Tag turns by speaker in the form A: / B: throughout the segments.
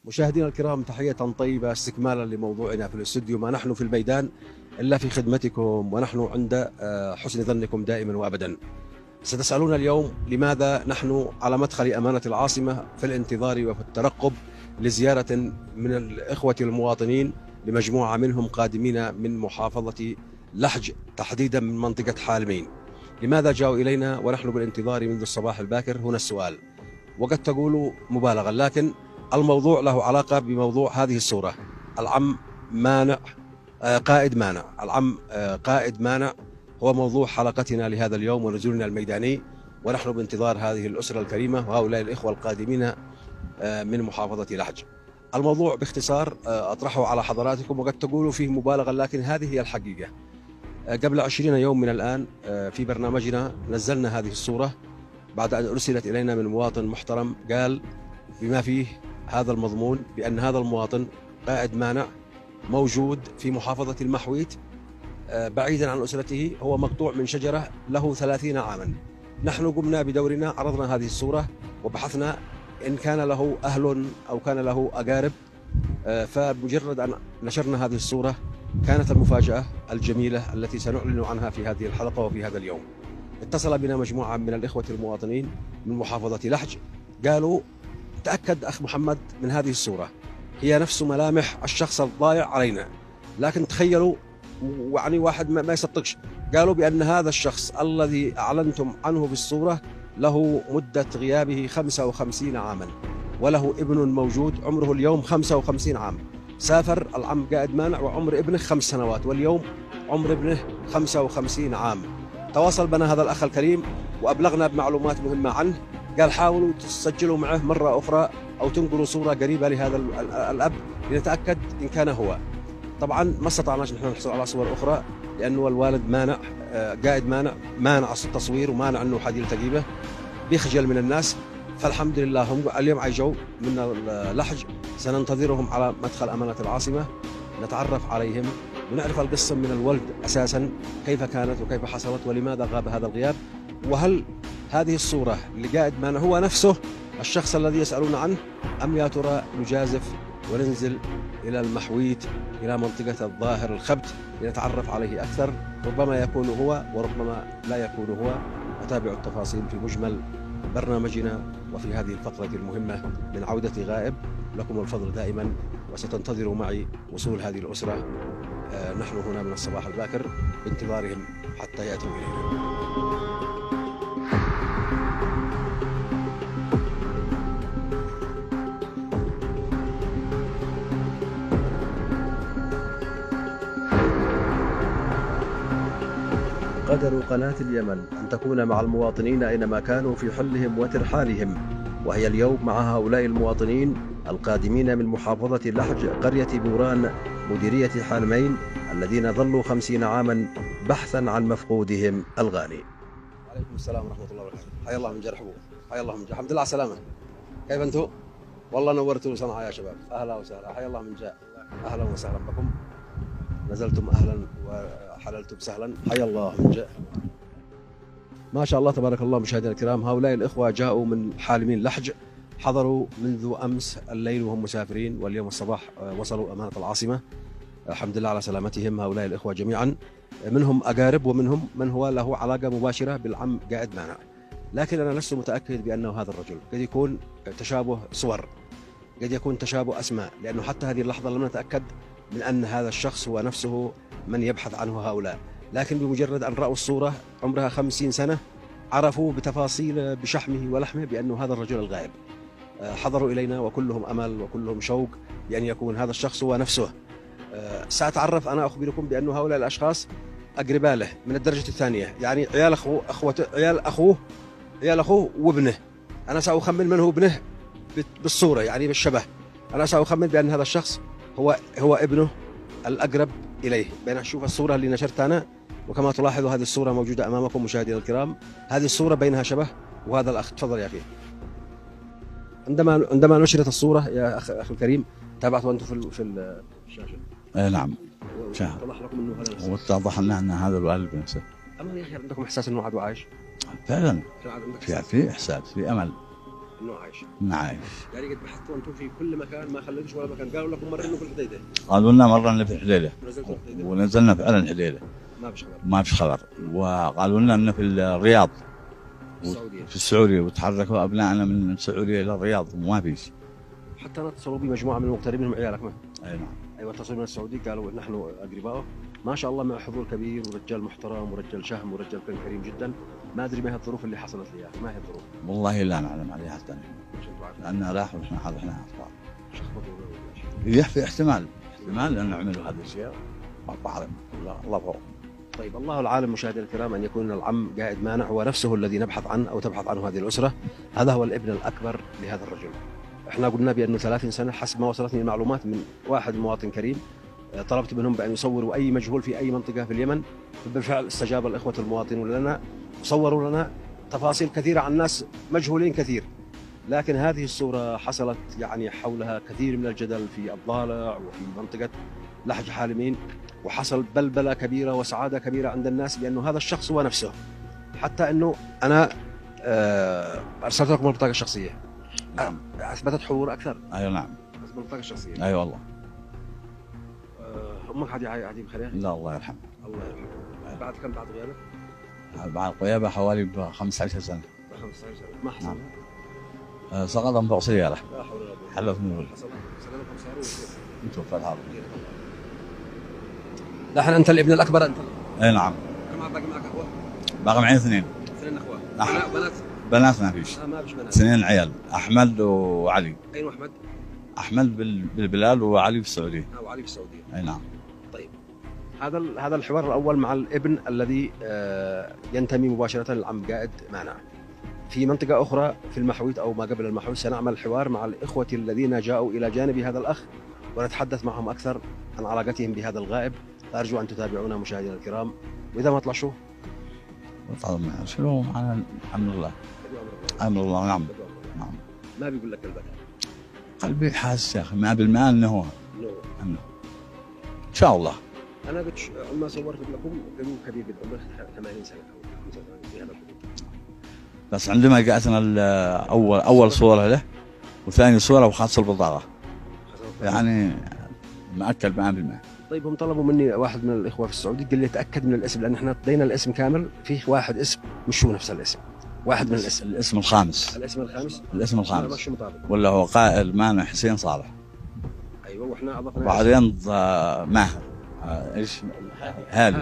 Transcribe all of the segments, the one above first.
A: مشاهدينا الكرام، تحية طيبة استكمالا لموضوعنا في الاستوديو. ما نحن في الميدان إلا في خدمتكم، ونحن عند حسن ظنكم دائما وأبدا. ستسألون اليوم لماذا نحن على مدخل أمانة العاصمة في الانتظار وفي الترقب لزيارة من الإخوة المواطنين لمجموعة منهم قادمين من محافظة لحج، تحديدا من منطقة حالمين. لماذا جاءوا إلينا ونحن بالانتظار منذ الصباح الباكر؟ هنا السؤال. وقد تقول مبالغا، لكن الموضوع له علاقة بموضوع هذه الصورة. العم مانع، قائد مانع، العم قائد مانع هو موضوع حلقتنا لهذا اليوم ونزولنا الميداني، ونحن بانتظار هذه الأسرة الكريمة وهؤلاء الإخوة القادمين من محافظة لحج. الموضوع باختصار أطرحه على حضراتكم، وقد تقولوا فيه مبالغا لكن هذه هي الحقيقة. قبل 20 يوم من الآن في برنامجنا نزلنا هذه الصورة بعد أن أرسلت إلينا من مواطن محترم قال بما فيه هذا المضمون بأن هذا المواطن قائد مانع موجود في محافظة المحويت بعيدا عن أسرته، هو مقطوع من شجرة له 30 عاما. نحن قمنا بدورنا، عرضنا هذه الصورة وبحثنا إن كان له أهل أو كان له أقارب، فمجرد أن نشرنا هذه الصورة كانت المفاجأة الجميلة التي سنعلن عنها في هذه الحلقة وفي هذا اليوم. اتصل بنا مجموعة من الإخوة المواطنين من محافظة لحج، قالوا تأكد أخ محمد من هذه الصورة، هي نفس ملامح الشخص الضايع علينا. لكن تخيلوا، يعني واحد ما يصدقش، قالوا بأن هذا الشخص الذي أعلنتم عنه في الصورة له مدة غيابه 55 عاما، وله ابن موجود عمره اليوم 55 عام. سافر العم قائد مانع وعمر ابنه 5 سنوات، واليوم عمر ابنه 55 عام. تواصل بنا هذا الأخ الكريم وأبلغنا بمعلومات مهمة عنه. قال حاولوا تسجلوا معه مرة أخرى أو تنقلوا صورة قريبة لهذا الأب لنتأكد إن كان هو. طبعا ما استطعناش نحن نحصل على صور أخرى لأنه الوالد مانع، قائد مانع التصوير ومانع أنه حد يلتقي به، بيخجل من الناس. فالحمد لله هم اليوم عيجوا من اللحج، سننتظرهم على مدخل أمانة العاصمة نتعرف عليهم ونعرف القصة من الولد أساسا كيف كانت وكيف حصلت ولماذا غاب هذا الغياب، وهل هذه الصورة لقائد مانع هو نفسه الشخص الذي يسألون عنه، أم يا ترى نجازف وننزل إلى المحويت إلى منطقة الظاهر الخبت لنتعرف عليه أكثر. ربما يكون هو وربما لا يكون هو. أتابعوا التفاصيل في مجمل برنامجنا وفي هذه الفقرة المهمة من عودة غائب. لكم الفضل دائما، وستنتظروا معي وصول هذه الأسرة. نحن هنا من الصباح الباكر بانتظارهم حتى يأتوا إلينا. قدر قناة اليمن أن تكون مع المواطنين أينما كانوا في حلهم وترحالهم، وهي اليوم مع هؤلاء المواطنين القادمين من محافظة لحج قرية بوران مديرية حالمين الذين ظلوا 50 عاما بحثا عن مفقودهم الغالي. عليكم السلام ورحمة الله وبركاته. حيا الله من جرح أبوه، حيا الله من جرح. الحمد لله على السلامة. كيف أنتم؟ والله نورتوا صنعاء يا شباب. أهلا وسهلا، حيا الله من جاء. أهلا وسهلا بكم. نزلتم أهلا وحللتم سهلا، حيا الله من جاء. ما شاء الله تبارك الله. مشاهدينا الكرام، هؤلاء الإخوة جاءوا من حالمين لحج، حضروا منذ أمس الليل وهم مسافرين، واليوم الصباح وصلوا أمانة العاصمة. الحمد لله على سلامتهم هؤلاء الإخوة جميعا. منهم أقارب ومنهم من هو له علاقة مباشرة بالعم قائد مانع، لكن أنا لست متأكد بأنه هذا الرجل. قد يكون تشابه صور، قد يكون تشابه أسماء، لأنه حتى هذه اللحظة لم نتأكد من أن هذا الشخص هو نفسه من يبحث عنه هؤلاء. لكن بمجرد أن رأوا الصورة عمرها 50 سنة عرفوا بتفاصيل بشحمه ولحمه بأنه هذا الرجل الغائب. حضروا إلينا وكلهم أمل وكلهم شوق بأن يكون هذا الشخص هو نفسه. سأتعرف، أنا أخبركم بأن هؤلاء الأشخاص أقرباء له من الدرجة الثانية، يعني عيال أخوه وابنه. أنا سأخمن من هو ابنه بالصورة، يعني بالشبه. أنا سأخمن بأن هذا الشخص هو ابنه الأقرب إليه. بين أشوف الصورة اللي نشرتها أنا، وكما تلاحظوا هذه الصورة موجودة أمامكم مشاهدينا الكرام، هذه الصورة بينها شبه. وهذا الأخ، تفضل يا أخي. عندما نشرت الصورة يا أخ الكريم، تابعتوا أنتم في الشاشة؟
B: نعم،
A: اتضح لكم أنه هذا
B: واتضح لنا أن هذا الوالد بنفسه.
A: أما يا أخي عندكم إحساس أنه عاد عايش؟
B: فعلا في إحساس، في أمل.
A: انه عايش.
B: عايش.
A: يعني قد بحثتوا انتم في كل مكان ما خليتوش ولا مكان، قالوا لكم مره انه في الحديده.
B: قالوا لنا مرة في الحليلة
A: نزلتوا الحديده
B: ونزلنا فعلا الحليلة
A: ما فيش خبر.
B: ما فيش خبر. وقالوا لنا انه في الرياض
A: السعوديه.
B: في السعودية وتحركوا ابنائنا من السعودية الى الرياض وما فيش.
A: حتى انا اتصلوا بي مجموعه من المغتربين من عيالك ما.
B: اي نعم.
A: ايوه اتصلوا من السعوديه قالوا نحن اقربائه ما شاء الله مع حضور كبير ورجال محترم ورجال شهم ورجال كان كريم جدا. ما ادري ما هي الظروف اللي حصلت لي، ما هي الظروف؟
B: والله لا نعلم عليها حتى لانها راح ونحن حضرنا اطفال. في احتمال انه عملوا هذا الشيء ما بعرف. الله فوق.
A: طيب الله العالم مشاهدينا الكرام ان يكون العم قائد مانع هو نفسه الذي نبحث عنه او تبحث عنه هذه الاسره. هذا هو الابن الاكبر لهذا الرجل. احنا قلنا بانه 30 سنه حسب ما وصلتني المعلومات من واحد مواطن كريم. طلبت منهم بان يصوروا اي مجهول في اي منطقه في اليمن. بالفعل استجاب الاخوه المواطنون لنا وصوروا لنا تفاصيل كثيره عن ناس مجهولين كثير. لكن هذه الصوره حصلت يعني حولها كثير من الجدل في الضالع وفي منطقه لحج حالمين، وحصل بلبله كبيره وسعاده كبيره عند الناس بانه هذا الشخص هو نفسه. حتى انه انا ارسلت لكم البطاقه الشخصيه.
B: نعم.
A: اثبتت حضور اكثر.
B: ايوه نعم.
A: اثبتت البطاقه الشخصيه.
B: اي والله.
A: امك عادي بخير؟
B: لا الله يرحمه.
A: الله يرحمه. بعد كم بعد غيابه؟
B: بعد غيابه حوالي 15 سنه.
A: 15 سنه. ما حصل؟
B: سقط من فوق سياره.
A: لا حول ولا قوه.
B: حلف من
A: حصل سلامكم صاروا
B: توفى الحال.
A: الحين انت الابن الاكبر انت؟
B: اي نعم.
A: كم باقي معك اخوه؟
B: باقي معي اثنين
A: اخوه.
B: نعم.
A: بنات؟
B: بنات ما فيش.
A: ما فيش بنات.
B: اثنين عيال احمد وعلي.
A: اين احمد؟
B: احمد بالبلال وعلي في السعوديه.
A: وعلي في السعوديه.
B: اي نعم.
A: طيب هذا الحوار الاول مع الابن الذي ينتمي مباشره للعم قائد مانع. في منطقه اخرى في المحويت او ما قبل المحويت سنعمل حوار مع الاخوه الذين جاءوا الى جانب هذا الاخ ونتحدث معهم اكثر عن علاقتهم بهذا الغائب. فارجو ان تتابعونا مشاهدينا الكرام. واذا ما طلع شو؟
B: شنو معنا الحمد لله. الحمد لله. نعم. نعم.
A: ما بيقول لك البدن.
B: قلبي حاسس يا اخي ما بالمال انه هو. ان شاء الله.
A: انا قلت عما صورت لكم قريب كبير بالعمر 80 سنه في هذا الحدود.
B: بس عندما جاءتنا اول صوره له وثاني صوره وخاصه البطاقه يعني مأكد 100%.
A: طيب هم طلبوا مني واحد من الاخوه في السعوديه قال لي تاكد من الاسم لان احنا ادينا الاسم كامل. فيه واحد اسم مش هو نفس الاسم. واحد من
B: الاسم الخامس. الاسم الخامس
A: مش مطابق.
B: ولا هو قائد مانع حسين صالح.
A: ايوه واحنا اضفنا
B: بعدين ماهر ايش هادي.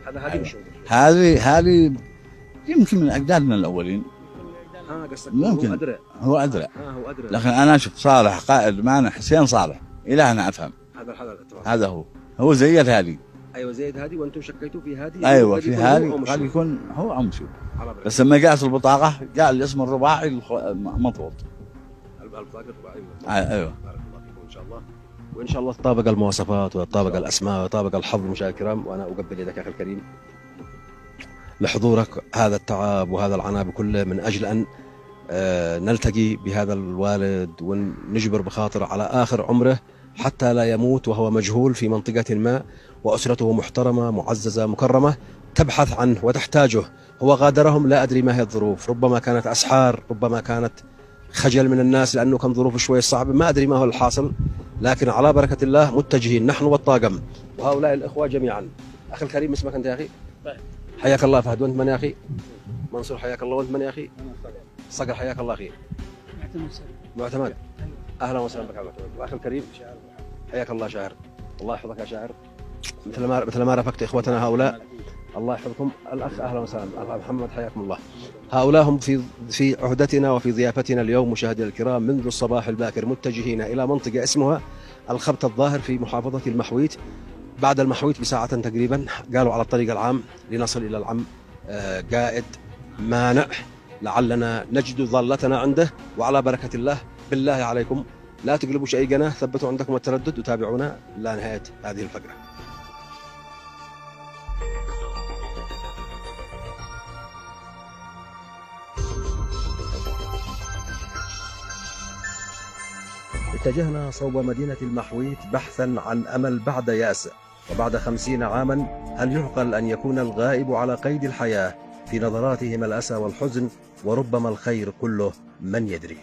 A: هذا مش
B: هذه يمكن من اجدادنا الاولين.
A: قصدك
B: ممكن هو ادرى.
A: هو ادرى.
B: لكن انا اشوف صالح قائد مانع حسين صالح الى انا افهم. هذا هو زيد هادي.
A: ايوه زيد هادي وانتم شكيتوا في هادي.
B: ايوه في هادي قد يكون هو عمشو. بس لما جاءت البطاقه جاء الاسم الرباعي مضبوط.
A: البطاقه الرباعيه.
B: ايوه.
A: بارك الله فيكم ان شاء الله. وان شاء الله تطابق المواصفات وتطابق الاسماء وتطابق الحظ مشاهدينا الكرام. وانا اقبل يدك اخي الكريم لحضورك هذا التعب وهذا العناء بكله من اجل ان نلتقي بهذا الوالد ونجبر بخاطر على اخر عمره حتى لا يموت وهو مجهول في منطقه ما واسرته محترمه معززه مكرمه تبحث عنه وتحتاجه. هو غادرهم لا ادري ما هي الظروف. ربما كانت اسحار، ربما كانت خجل من الناس لانه كان ظروفه شوي صعبه، ما ادري ما هو الحاصل. لكن على بركه الله متجهين نحن والطاقم وهؤلاء الاخوه جميعا. اخي الكريم اسمك انت يا اخي؟ حياك الله فهد. وانت من يا اخي؟ منصور حياك الله. وانت من يا اخي؟ صقر حياك الله اخي. معتمد. اهلا وسهلا بك يا معتمد. واخي الكريم حياك الله شاعر. الله يحفظك يا شاعر. مثل ما رافقت اخوتنا هؤلاء الله يحفظكم. الاخ اهلا وسهلا. محمد حياكم الله. هؤلاء هم في عهدتنا وفي ضيافتنا اليوم مشاهدينا الكرام منذ الصباح الباكر متجهين الى منطقه اسمها الخبط الظاهر في محافظه المحويت. بعد المحويت بساعة تقريبا قالوا على الطريق العام لنصل إلى العم قائد مانع لعلنا نجد ظلتنا عنده. وعلى بركة الله بالله عليكم لا تقلبوا شيء قناة، ثبتوا عندكم التردد وتابعونا إلى نهاية هذه الفقرة. اتجهنا صوب مدينة المحويت بحثا عن أمل بعد يأس. وبعد 50 عاما هل يعقل أن يكون الغائب على قيد الحياة في نظراتهم الأسى والحزن وربما الخير كله من يدري.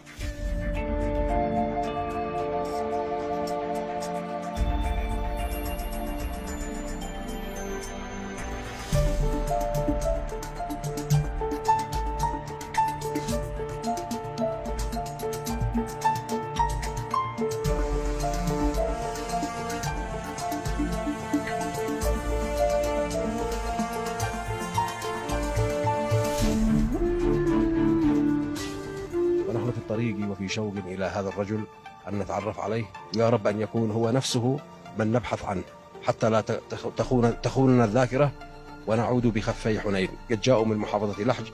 A: ونحن في الطريق وفي شوق إلى هذا الرجل أن نتعرف عليه، يا رب أن يكون هو نفسه من نبحث عنه حتى لا تخوننا الذاكرة ونعود بخفي حنين. قد جاءوا من محافظة لحج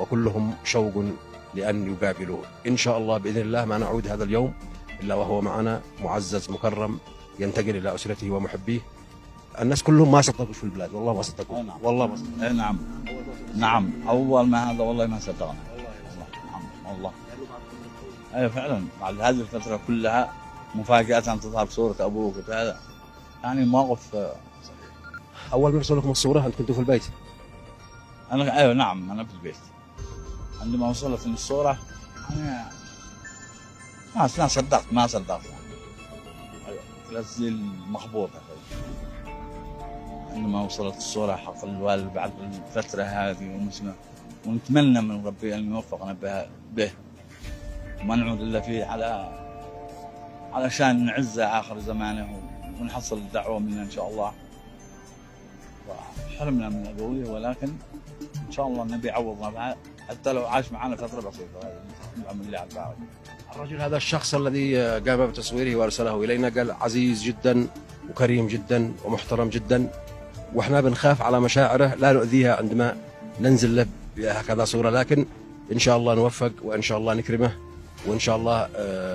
A: وكلهم شوق لأن يقابلوه إن شاء الله بإذن الله. ما نعود هذا اليوم إلا وهو معنا معزز مكرم ينتقل إلى أسرته ومحبيه. الناس كلهم ما صدقوا في البلاد، والله ما صدقوا.
B: نعم.
A: والله ما صدقوا.
B: نعم نعم، أول ما هذا والله ما صدقنا. نعم والله. أيوة فعلا بعد هذه الفترة كلها مفاجأة أن تظهر صورة أبوك وهذا، يعني موقف.
A: أول ما يرسلوا لكم الصورة أنت كنتوا في البيت؟
B: أنا أيوة نعم أنا في البيت. عندما وصلت الصورة أنا ما صدقت أيوة تنزل مخبوط. عندما وصلت الصورة حق الوالد بعد الفترة هذه ونتمنى من ربي أن يوفقنا به وما نعود إلا فيه علشان نعزه آخر زمانه ونحصل دعوة منه إن شاء الله. وحرمنا من أبويه ولكن إن شاء الله النبي يعوضنا بعد حتى لو عاش معنا فترة بسيطة. الحمد لله على البارك.
A: الرجل هذا الشخص الذي قام بتصويره وارسله الينا قال عزيز جدا وكريم جدا ومحترم جدا، واحنا بنخاف على مشاعره لا نؤذيها عندما ننزل له بهكذا صوره، لكن ان شاء الله نوفق وان شاء الله نكرمه وان شاء الله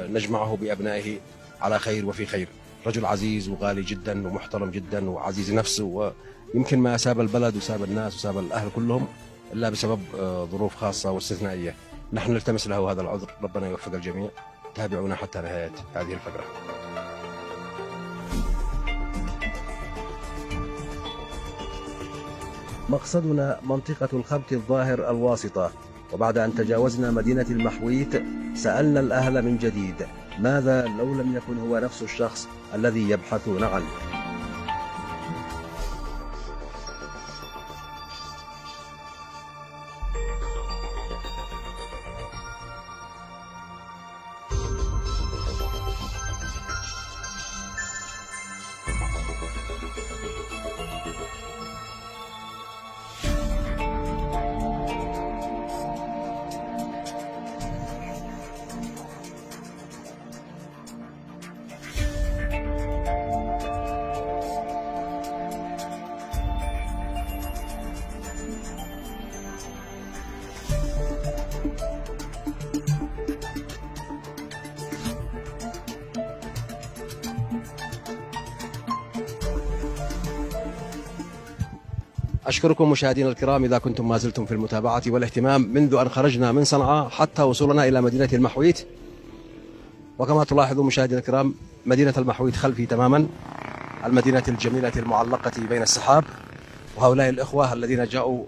A: نجمعه بابنائه على خير وفي خير. رجل عزيز وغالي جدا ومحترم جدا وعزيز نفسه، ويمكن ما ساب البلد وساب الناس وساب الاهل كلهم الا بسبب ظروف خاصه واستثنائيه. نحن نلتمس له هذا العذر، ربنا يوفق الجميع. تابعونا حتى نهاية هذه الفقرة. مقصدنا منطقة الخبت الظاهر الواسطة، وبعد أن تجاوزنا مدينة المحويت سألنا الأهل من جديد ماذا لو لم يكن هو نفس الشخص الذي يبحثون عنه. أشكركم مشاهدينا الكرام إذا كنتم ما زلتم في المتابعة والاهتمام منذ أن خرجنا من صنعاء حتى وصولنا إلى مدينة المحويت. وكما تلاحظون مشاهدينا الكرام مدينة المحويت خلفي تماما، المدينة الجميلة المعلقة بين السحاب. وهؤلاء الإخوة الذين جاءوا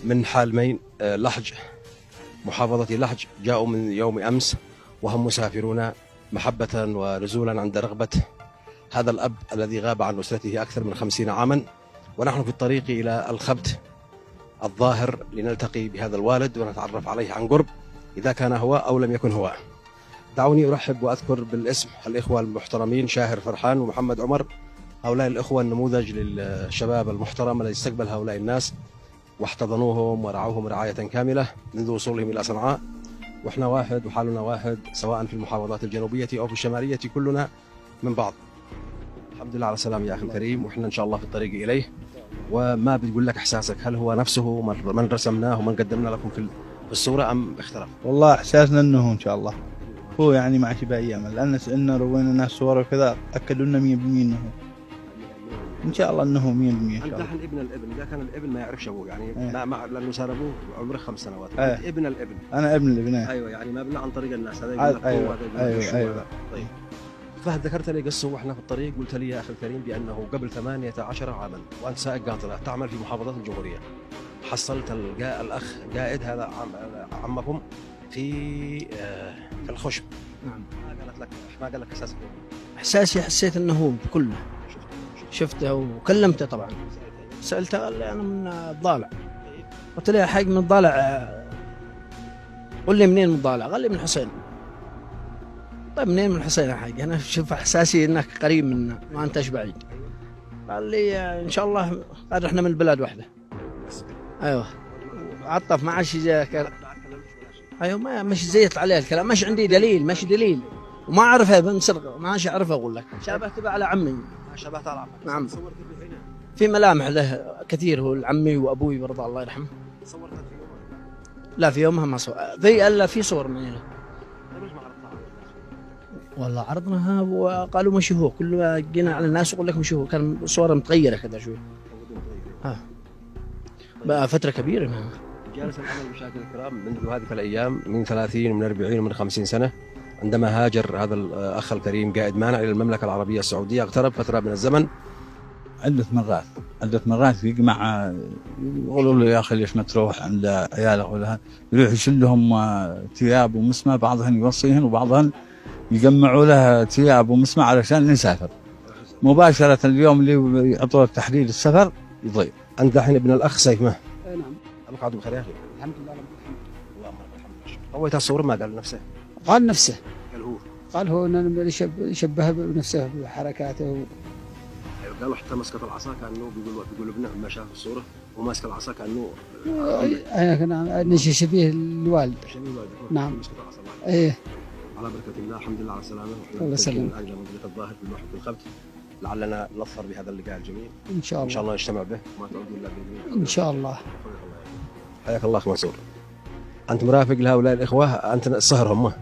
A: من حالمين لحج، محافظة لحج، جاءوا من يوم أمس وهم مسافرون محبة ونزولا عند رغبة هذا الأب الذي غاب عن أسرته أكثر من 50 عاما. ونحن في الطريق إلى الخبت الظاهر لنلتقي بهذا الوالد ونتعرف عليه عن قرب إذا كان هو أو لم يكن هو. دعوني أرحب وأذكر بالاسم الإخوة المحترمين شاهر فرحان ومحمد عمر. هؤلاء الإخوة النموذج للشباب المحترم الذي استقبل هؤلاء الناس واحتضنوهم ورعوهم رعاية كاملة منذ وصولهم إلى صنعاء. وإحنا واحد وحالنا واحد سواء في المحافظات الجنوبية أو في الشمالية، كلنا من بعض. الحمد لله على السلامة يا أخي الكريم، وإحنا إن شاء الله في الطريق إليه. وما بتقول لك إحساسك، هل هو نفسه من رسمناه ومن قدمنا لكم في الصورة أم اختلف؟
C: والله إحساسنا أنه إن شاء الله هو، يعني ما عادش باقي أيام، لأن سألنا روينا ناس صور وكذا أكدوا لنا 100% أنه إن شاء الله أنه 100%.
A: أنت الحين ابن الابن، إذا كان الابن ما يعرفش أبوه يعني ما لأنه صار أبوه عمره 5 سنوات. أنت ابن الابن.
C: أنا ابن الابن.
A: أيوة يعني ما بنا عن طريق الناس هذا يقول لك
C: أيوة.
A: طيب فهد ذكرت لي قصة واحنا في الطريق، قلت لي يا أخي الكريم بأنه قبل 18 عاما وأنت سائق قاطرة تعمل في محافظة الجمهورية، حصلت الأخ قائد هذا عمكم في الخشب.
D: نعم.
A: ما قال لك أساسا؟
D: إحساسي حسيت أنه هو بكله. شفته وكلمته طبعا. سألته قال لي أنا من الضالع. قلت له حق من الضالع. قل لي منين من الضالع؟ قال لي من الحسين. طيب منين من الحسين يا حق؟ أنا شوف إحساسي إنك قريب منا ما أنتش بعيد. قال لي إن شاء الله قال إحنا من البلد واحدة. أيوه. عطف ما عادش أيوه ما مش زيت عليه الكلام، مش عندي دليل، مش دليل وما أعرفه بنسرقه، ما عادش أعرفه أقول لك. شابهت على عمي.
A: شبهت على عمك.
D: نعم. في ملامح له كثير، هو عمي وأبوي برضه الله يرحمه.
A: صورتك في يومها؟
D: لا في يومها ما صور، في إلا في صور معي له.
A: ليش ما عرضتها؟
D: والله عرضناها وقالوا مشوه، كل جينا على الناس يقول لك مشوه، كان صورة متغيرة كذا شوي. بقى فترة كبيرة.
A: جالس العمل مشاهدينا الكرام منذ هذه الأيام من 30 ومن 40 ومن 50 سنة، عندما هاجر هذا الأخ الكريم قائد مانع إلى المملكة العربية السعودية. اقترب فترة من الزمن
B: عدة مرات يجمع، يقولوا له يا أخي ليش ما تروح عند عيالك ولا يروح يشلهم ثياب ومسمى، بعضهم يوصيهن وبعضهم يجمعوا له ثياب ومسمى علشان نسافر مباشرة. اليوم اللي يعطوه تحليل السفر يضيع.
A: أنت الحين ابن الأخ سيفمه.
E: نعم.
A: أبوك عضو بخير يا أخي؟
E: الحمد لله رب العالمين.
A: اللهم لك الحمد. طويت الصور ما قال نفسه؟
E: قال نفسه.
A: قال
E: هو أنه شبه بنفسه بحركاته.
A: قالوا حتى مسكة العصا كأنه بيقول ابنه ما شاف الصورة وماسك العصا كأنه
E: شبيه الوالد.
A: شبيه الوالد.
E: نعم.
A: مسكة العصا.
E: ايه.
A: على بركة الله، الحمد لله على السلامة.
E: الله يسلمك.
A: إلى منطقة الظاهر في المحب الخبت، لعلنا نظفر بهذا اللقاء الجميل.
E: إن شاء الله.
A: إن شاء الله نجتمع به وما تعود إلا بالجميل.
E: إن شاء الله.
A: حياك الله أخ منصور. أنت مرافق لهؤلاء الإخوة، أنت الصهر هم.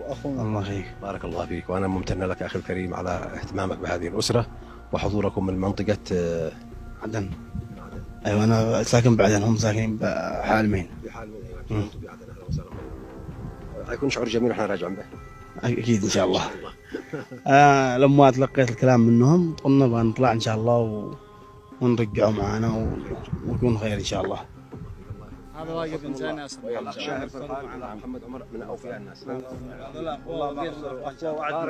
C: وأخونا.
A: الله يحييك، بارك الله فيك، وأنا ممتن لك أخي الكريم على اهتمامك بهذه الأسرة وحضوركم من منطقة
F: عدن. أيوة أنا ساكن بعدن، هم ساكنين بحالمين.
A: بحالمين. أيوة أنتم بعدن. أهلا وسهلا. حيكون شعور جميل وإحنا راجعين به.
F: أكيد إن شاء الله. لما تلقيت الكلام منهم قلنا بنطلع إن شاء الله ونرجعوا معنا ويكون خير إن شاء الله.
E: هذا واجب إنسان أصلا.
A: الشاعر فرحان محمد عمر من أوفياء الناس.
C: بارك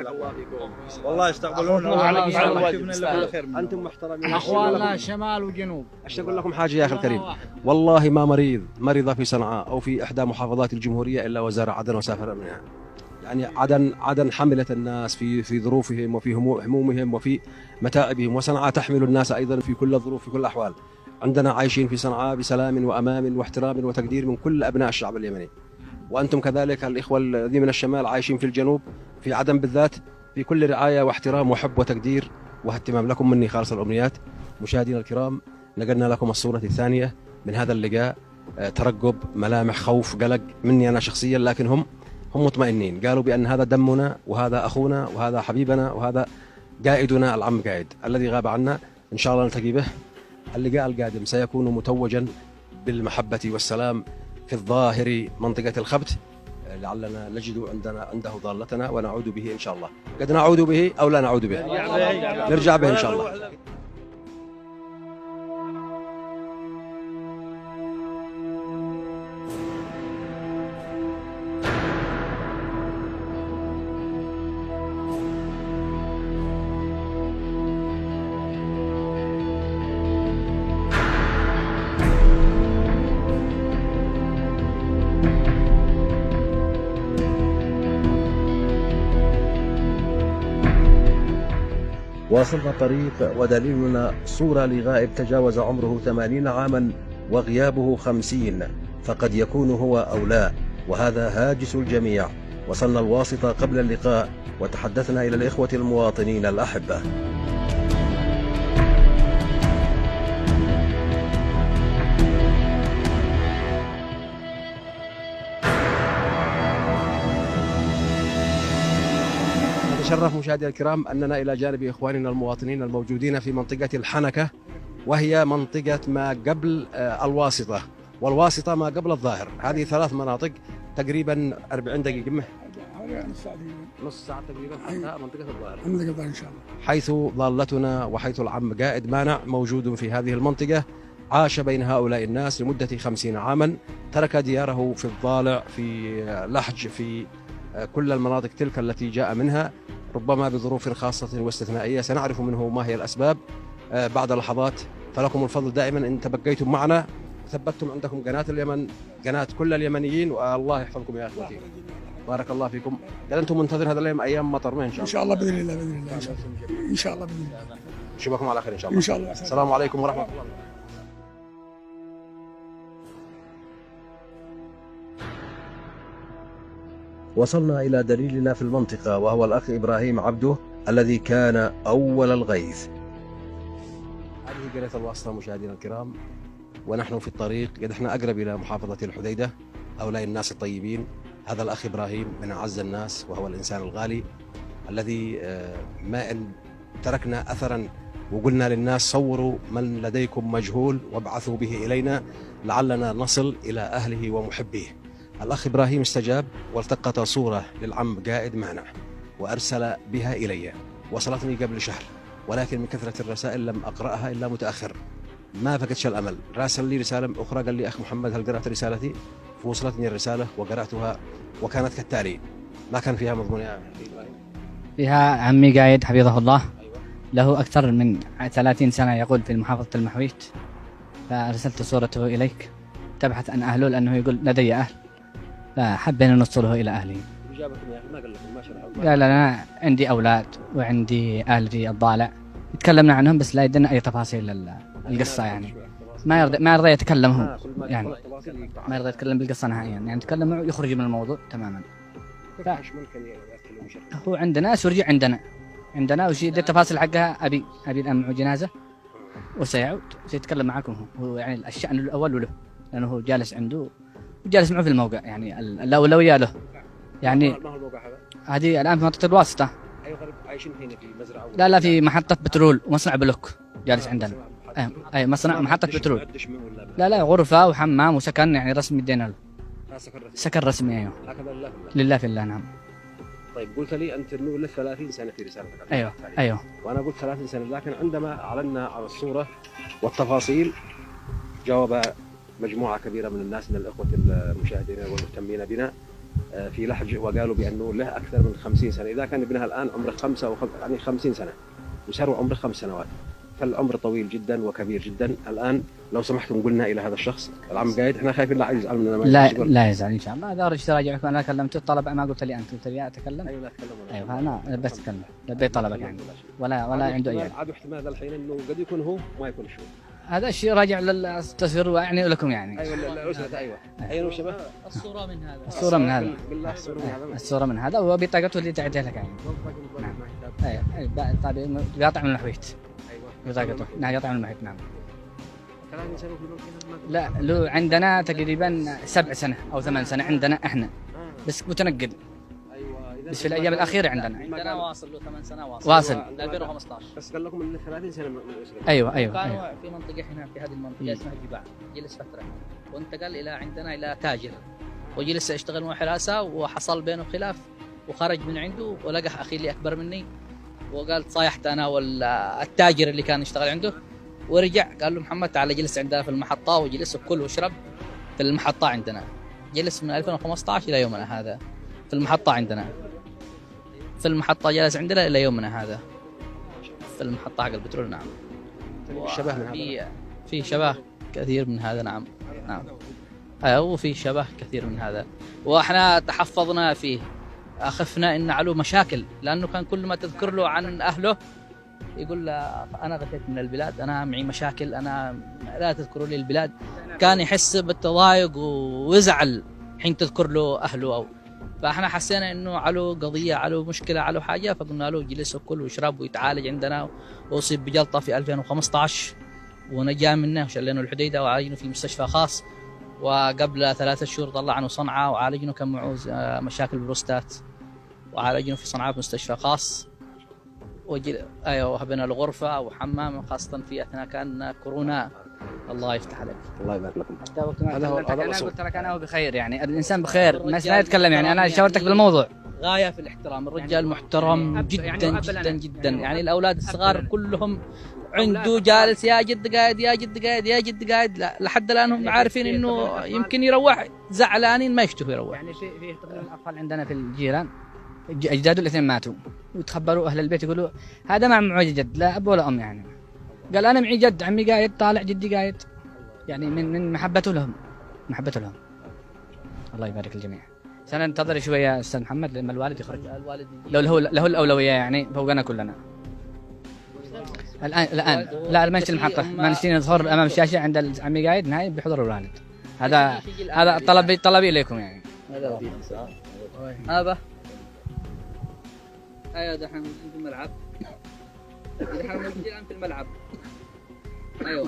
C: الله فيكم. والله يستقبلونا
A: أنتم محترمين.
E: أخواننا شمال وجنوب.
A: أقول لكم حاجة يا أخي الكريم، والله ما مرض في صنعاء أو في إحدى محافظات الجمهورية إلا وزار عدن وسافر منها. يعني عدن حملت الناس في ظروفهم وفي همومهم وفي متاعبهم، وصنعاء تحمل الناس أيضا في كل الظروف في كل الأحوال. عندنا عايشين في صنعاء بسلام وأمان واحترام وتقدير من كل أبناء الشعب اليمني، وأنتم كذلك الإخوة الذين من الشمال عايشين في الجنوب في عدن بالذات في كل رعاية واحترام وحب وتقدير واهتمام. لكم مني خالص الأمنيات. مشاهدينا الكرام، نقلنا لكم الصورة الثانية من هذا اللقاء. ترقب، ملامح خوف، قلق مني أنا شخصيا، لكن هم مطمئنين، قالوا بأن هذا دمنا وهذا أخونا وهذا حبيبنا وهذا قائدنا العم قائد الذي غاب عنا. إن شاء الله نلتقي به. اللقاء القادم سيكون متوجا بالمحبة والسلام في الظاهر منطقة الخبت، لعلنا نجد عنده ضالتنا ونعود به إن شاء الله. قد نعود به أو لا نعود به، نرجع به إن شاء الله. واصلنا الطريق ودليلنا صورة لغائب تجاوز عمره 80 عاما وغيابه 50، فقد يكون هو أو لا، وهذا هاجس الجميع. وصلنا الواسطة قبل اللقاء وتحدثنا إلى الإخوة المواطنين الأحبة. نتشرف مشاهدينا الكرام أننا إلى جانب إخواننا المواطنين الموجودين في منطقة الحنكة، وهي منطقة ما قبل الواسطة، والواسطة ما قبل الظاهر. هذه 3 مناطق تقريبا 40 دقيقة نص ساعة تقريبا حتى منطقة الظاهر.
E: إن شاء الله.
A: حيث ضالتنا وحيث العم قائد مانع موجود في هذه المنطقة عاش بين هؤلاء الناس لمدة 50 عاما، ترك دياره في الضالع، في لحج، في كل المناطق تلك التي جاء منها، ربما بظروف خاصة واستثنائية سنعرف منه ما هي الأسباب بعد لحظات. فلكم الفضل دائما إن تبقيتم معنا، ثبتتم عندكم قناة اليمن، قناة كل اليمنيين، والله يحفظكم يا أخوتي. بارك الله فيكم. قال أنتم منتظر هذا اليوم أيام مطر، ما إن شاء الله؟
G: باذن الله باذن الله ان شاء الله باذن الله.
A: نشوفكم على خير إن شاء الله.
G: ان شاء الله.
A: السلام عليكم ورحمة الله. وصلنا إلى دليلنا في المنطقة، وهو الأخ إبراهيم عبده الذي كان أول الغيث. هذه قرية الواسطة مشاهدينا الكرام، ونحن في الطريق، قد احنا أقرب إلى محافظة الحديدة. هؤلاء الناس الطيبين، هذا الأخ إبراهيم من أعز الناس، وهو الإنسان الغالي الذي ما إن تركنا أثرا وقلنا للناس صوروا من لديكم مجهول وابعثوا به إلينا لعلنا نصل إلى أهله ومحبيه. الأخ إبراهيم استجاب والتقط صورة للعم قائد معنا وأرسل بها إلي، وصلتني قبل شهر، ولكن من كثرة الرسائل لم أقرأها إلا متأخر. ما فقدش الأمل، راسل لي رسالة أخرى قال لي أخ محمد هل قرأت رسالتي؟ فوصلتني الرسالة وقرأتها، وكانت كالتالي. ما كان فيها مضمون يا إبراهيم؟
H: فيها عمي قايد حفظه الله، له أكثر من 30 سنة يقول في محافظة المحويت، فأرسلت صورته إليك تبحث عن أهله لأنه يقول لدي أهل، فحبينا نوصله إلى أهله.
A: ما قال لكم؟ ما شرحوا؟
H: قال أنا عندي أولاد وعندي أهل في الضالع، تكلمنا عنهم بس لا يدنا أي تفاصيل القصة، يعني ما يرضى يتكلم هو، يعني ما يرضى يتكلم بالقصة نهائيا، يعني تكلم معه يخرج من الموضوع تماما. هو عندنا ناس ورجع عندنا وشي دي التفاصيل حقها أبي الأم جنازة وسيعود سيتكلم معكم. هو يعني الشأن الأول له، لأنه هو جالس عنده وجالس معه في الموقع، يعني الأولوية له. يعني
A: ما هو الموقع هذا؟
H: هذه الآن في منطقة الواسطة.
A: أيوة عايشين هنا في مزرعة؟
H: لا في محطة بترول ومصنع بلوك جالس عندنا. أي مصنع محطة بترول. لا غرفة وحمام وسكن، يعني رسمي ادينا له. سكن رسمي. أيوه.
A: هكذا
H: لله في الله. نعم.
A: طيب قلت لي أنت أنه له 30 سنة في رسالتك.
H: أيوه.
A: وأنا قلت 30 سنة، لكن عندما أعلنا على الصورة والتفاصيل جاوب مجموعة كبيرة من الناس، من الأخوة المشاهدين والمهتمين بنا في لحج، وقالوا بأنه له أكثر من 50 سنة. إذا كان ابنها الآن عمره 50 سنة وسروا عمره 5 سنوات، فالعمر طويل جدا وكبير جدا. الآن لو سمحتم قلنا إلى هذا الشخص العم قايد، احنا خايفين لا يزعل مننا.
H: لا يزعل إن شاء الله. هذا رجل تراجعك، أنا كلمته الطلبة، ما قلت لي أنت، قلت لي أتكلم.
A: أيوة لا تكلم.
H: أيوه أنا بس أتكلم، لبيت طلبك يعني، ولا عنده أي.
A: عاد احتمال الحين إنه قد يكون هو ما يكون شو.
H: هذا الشيء راجع للتصوير يعني لكم يعني.
A: أيوة الأسرة. أيوة. أيوة شباب.
H: الصورة من هذا.
A: بالله
H: الصورة من هذا وبطاقته اللي تعديها لك يعني. نعم. أيوة طيب يقاطع من الحويت. بطاقته. نعم يقاطع من الحويت. نعم. لا له عندنا تقريبا 7 سنة أو 8 سنة عندنا إحنا، بس متنقل. بس في الأيام الأخيرة عندنا
I: واصل له 8 سنة
H: واصل
I: 2015.
A: بس قال لكم إنه 30 سنة من الأسرة.
H: أيوة.
I: كانوا في منطقة هنا في هذه المنطقة اسمها الجبال، جلس فترة وانتقل إلى عندنا إلى تاجر، وجلس يشتغل مع حراسة، وحصل بينه خلاف وخرج من عنده ولقى أخي اللي أكبر مني، وقال صايحت أنا والتاجر اللي كان يشتغل عنده، ورجع قال له محمد تعال جلس عندنا في المحطة، وجلس وكل وشرب في المحطة عندنا، جلس من 2015 إلى يومنا هذا في المحطة عندنا، في المحطة جلس عندنا إلى يومنا هذا في المحطة حق البترول. نعم.
A: شبه من هذا.
I: في شبه كثير من هذا. نعم. وفي شبه كثير من هذا، واحنا تحفظنا فيه، اخفنا ان عليه مشاكل، لانه كان كل ما تذكر له عن اهله يقول له انا غثيت من البلاد، انا معي مشاكل، انا لا تذكروا لي البلاد. كان يحس بالتضايق ويزعل حين تذكر له اهله، او فاحنا حسينا انه عليه قضيه، عليه مشكله، عليه حاجه، فقلنا له جلس وكل ويشرب ويتعالج عندنا، واصيب بجلطه في 2015 ونجا منه، وشلينه الحديده وعالجنه في مستشفى خاص، وقبل 3 شهور طلعنه صنعاء وعالجنه، كان معه مشاكل بروستات وعالجنه في صنعاء في مستشفى خاص. ايوه وهبنا له غرفه وحمام، خاصه في اثناء كان كورونا. الله يفتح عليك.
A: الله يبارك لكم.
H: هذا هو. انا قلت لك انا بخير، يعني الانسان بخير، الناس لا يتكلم، يعني انا شاورتك بالموضوع.
I: غايه في الاحترام، الرجال محترم جدا
H: يعني
I: جدا جدا، يعني الاولاد الصغار كلهم عنده جالس يا جد قاعد يا جد قاعد يا جد قاعد، لا لحد الان هم عارفين انه يمكن يروح زعلانين ما يشتهوا يروح.
H: يعني في تقريبا الاطفال عندنا في الجيران اجداده الاثنين ماتوا، وتخبروا اهل البيت يقولوا هذا ما معه جد لا اب ولا ام، يعني قال انا معي جد، عمي قاعد طالع جدي قاعد، يعني من محبته لهم، محبته لهم. الله يبارك الجميع. سننتظر شويه يا استاذ محمد لما الوالد يخرج، لو له الاولويه يعني فوقنا كلنا. الان لا ما نشتري المحطه، ما نشتري نظهر امام الشاشه عند عمي قاعد نهاية بحضور الوالد. هذا طلبي اليكم يعني.
I: هذا ايوه دحين في الملعب، دحين موجودين الان في الملعب. ايوه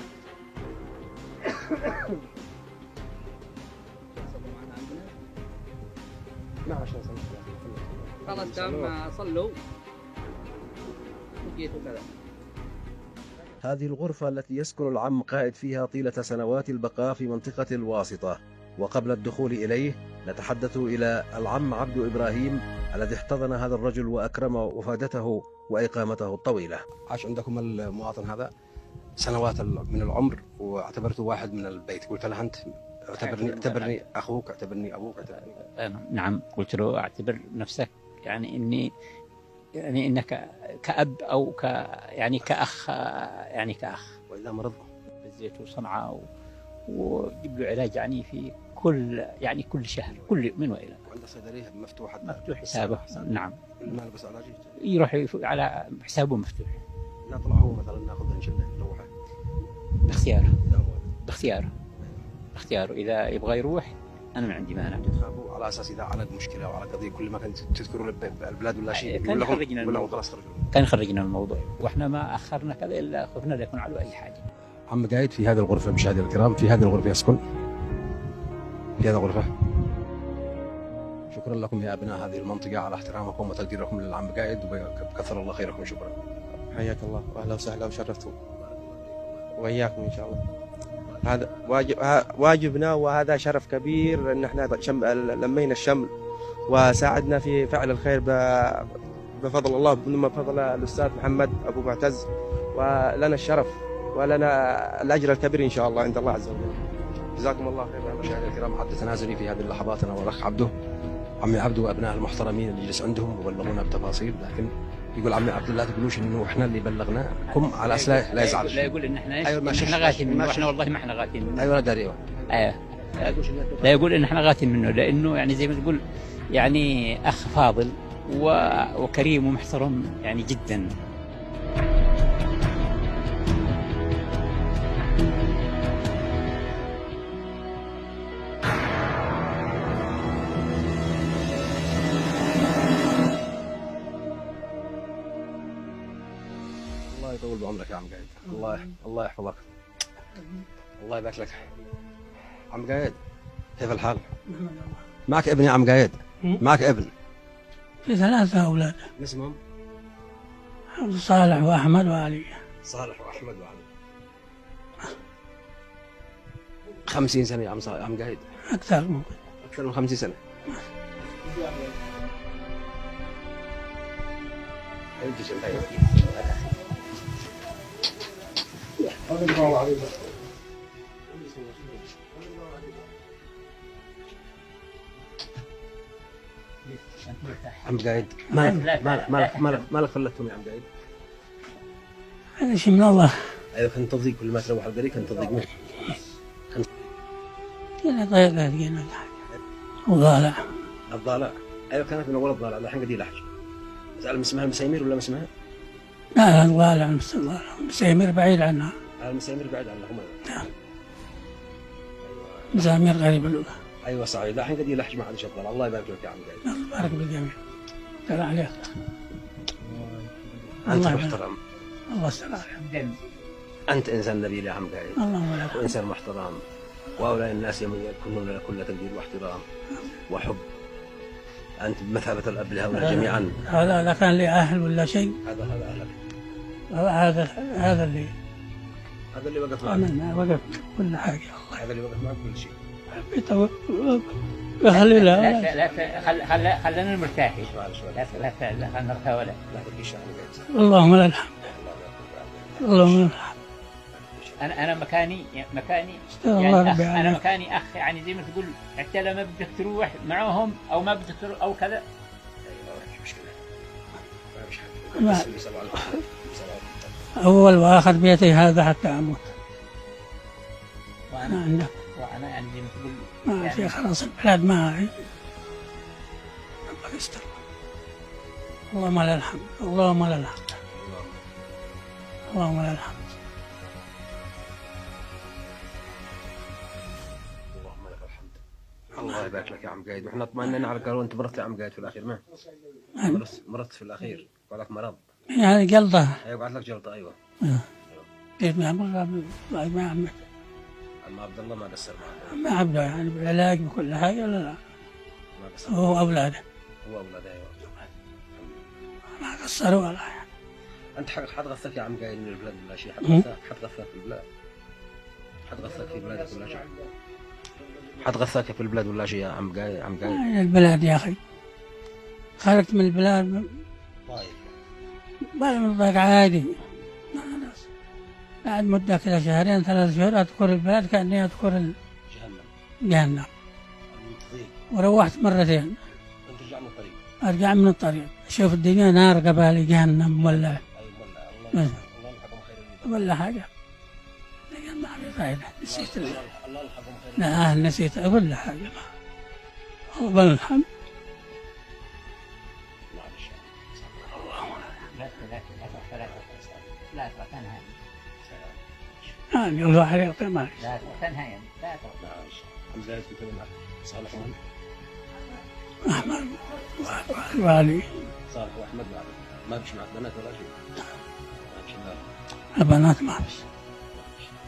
I: خلاص تمام صلوا وجيتوا كذا.
A: هذه الغرفة التي يسكن العم قائد فيها طيلة سنوات البقاء في منطقة الواسطة. وقبل الدخول إليه نتحدث إلى العم عبد إبراهيم الذي احتضن هذا الرجل وأكرم وفادته وإقامته الطويلة. عاش عندكم المواطن هذا سنوات من العمر واعتبرته واحد من البيت، قلت له أنت اعتبرني أخوك، اعتبرني أبوك، اعتبرني.
J: نعم قلت له اعتبر نفسك يعني انك كأب او يعني كأخ، يعني كأخ.
A: وإذا مرض
J: بالزيت وصنعاء وجيب له علاج يعني في كل شهر كل من والى.
A: وعنده صيدلية مفتوح
J: حسابه. نعم.
A: المال بس علاجي
J: يروح على حسابه مفتوح.
A: لا طلع هو مثلا ناخذ نشيله نروح
J: باختياره إذا يبغى يروح أنا ما عندي مانع.
A: تخافوا على أساس إذا علق مشكلة وعلى قضية كل ما كنت تذكروا البلاد ولا شيء
J: كان يخرجنا الموضوع. كان يخرجنا الموضوع وإحنا ما أخرنا كذا إلا خفنا لا يكون على أي حاجة.
A: عم قايد في هذه الغرفة مشاهدينا الكرام، في هذه الغرفة يسكن في هذه الغرفة. شكرا لكم يا أبناء هذه المنطقة على احترامكم وتقديركم للعم قايد، وكثر الله خيركم وشكرا.
K: حياك الله واهلا وسهلا وشرفتم وإياكم إن شاء الله. هذا واجبنا وهذا شرف كبير ان احنا لمينا الشمل وساعدنا في فعل الخير بفضل الله بفضل الاستاذ محمد ابو معتز، ولنا الشرف ولنا الاجر الكبير ان شاء الله عند الله عز وجل. جزاكم الله خير.
A: مشاهدينا الكرام حد تنازلي في هذه اللحظات انا والاخ عبده، عمي عبده وابناء المحترمين اللي جلس عندهم وبلغونا بتفاصيل، لكن يقول عمي عبد الله تقولوش انه احنا اللي بلغناكم على اساس لا يزعل.
J: لا يقول ان احنا ايوه احنا غاتين منه، احنا والله ما احنا غاتين منه.
A: ايوه داري
J: ايوه لا يقول ان احنا غاتين منه، لانه يعني زي ما تقول يعني اخ فاضل وكريم ومحترم يعني جدا.
A: الله يطول بعمرك يا عم قايد، الله يحفظك، الله يبارك لك. عم قايد كيف الحال؟ معك ابن يا عم قايد؟ معك ابن؟
G: في 3 أولاد.
A: اسمهم؟
G: صالح وأحمد وعلي.
A: صالح وأحمد وعلي. 50 سنة يا عم قايد؟
G: أكثر ممكن.
A: أكثر من 50 سنة. عم قايد مالك فلتهم يا عم قايد؟
G: هذا شيء من الله.
A: ايوه كنت تضيق كل ما تروح القرية كنت تضيق منه.
G: كنا ضيق لا لقينا حاجة. وضالع.
A: الضالع ايوه كانت من اول الضالع الحين قد يلحج. تعلم اسمها المسيمير ولا ما اسمها؟
G: لا الضالع المسيمير بعيد عنها.
A: المسيمير بعيد عنها هم.
G: نعم. مسامير غريب اللغة.
A: ايوه صحيح، الحين قد يلحج مع هذا الشطر. الله يبارك لك يا عم قايد.
G: الله يبارك بالجميع. سلام عليك.
A: انت محترم.
G: الله يستر عليك.
A: انت انسان نبيل يا عم قايد.
G: اللهم لك.
A: وانسان محترم. وهؤلاء الناس يكونون لك كل تقدير واحترام وحب. انت بمثابة الاب لهؤلاء جميعا.
G: هذا لا كان لي اهل ولا شيء.
A: هذا اهلك.
G: هذا اللي
A: وقف معك.
G: وقف كل حاجة.
A: هذا اللي وقف معك كل شيء.
G: خلي لا
J: خلينا مرتاحين. لا خلينا نرتاح ولا.
G: اللهم لك الحمد. اللهم لك الحمد.
J: انا مكاني
G: الله ربي
J: انا
G: يعينك.
J: مكاني اخ، يعني زي ما تقول حتى لما بدك تروح معاهم او ما بدك تروح او كذا.
G: أول وآخر بيتي هذا حتى أموت. ما عندك.
J: وانا يعني زي ما تقول
G: ما في خلاص البلاد معي. ربك يستر. اللهم لك الحمد. اللهم لك الحمد. اللهم لك الحمد.
A: اللهم لك الحمد. الله يبارك لك يا عم قايد، واحنا اطمئننا على قالوا انت مرضت يا عم قايد في الاخير. ما مرضت في الاخير، قال لك مرض.
G: يعني جلطة.
A: ايوه بعت لك جلطه. ايوه
G: كيف ما عم
A: اما عبد الله ما قصر معك.
G: ما عبده يعني بالعلاج بكل حاجة. لا
A: ما قصر.
G: هو أولاده
A: هو اولاده. ايوه
G: ما قصروا ولا يعني.
A: انت حد غثك يا عم قايد من البلاد ولا شيء؟ حد غثك في البلاد. حد غثك في بلادك ولا شيء؟ حد غثك في البلاد ولا شيء يا عم قايد؟
G: البلاد يا أخي خرجت من البلاد.
A: طيب
G: بعد من ضيق عادي. بعد مدة كذا شهرين 3 شهور أذكر البلاد كأني أذكر جهنم. وروحت مرتين. أرجع من الطريق أشوف الدنيا نار قبالي جهنم ولا ولا حاجة. لكن ما في فايدة. نسيت لا نسيت ولا حاجة. والله الحمد.
J: لا تنهى.
G: يعني الواحد يعطي مال.
J: لا تنهى يعني. لا
A: حمزة يتكلم معك. صالح وين؟
G: أحمد وعلي.
A: صالح وأحمد وعلي. ما فيش معك بنات ولا شيء؟ ما فيش
G: البنات ما فيش.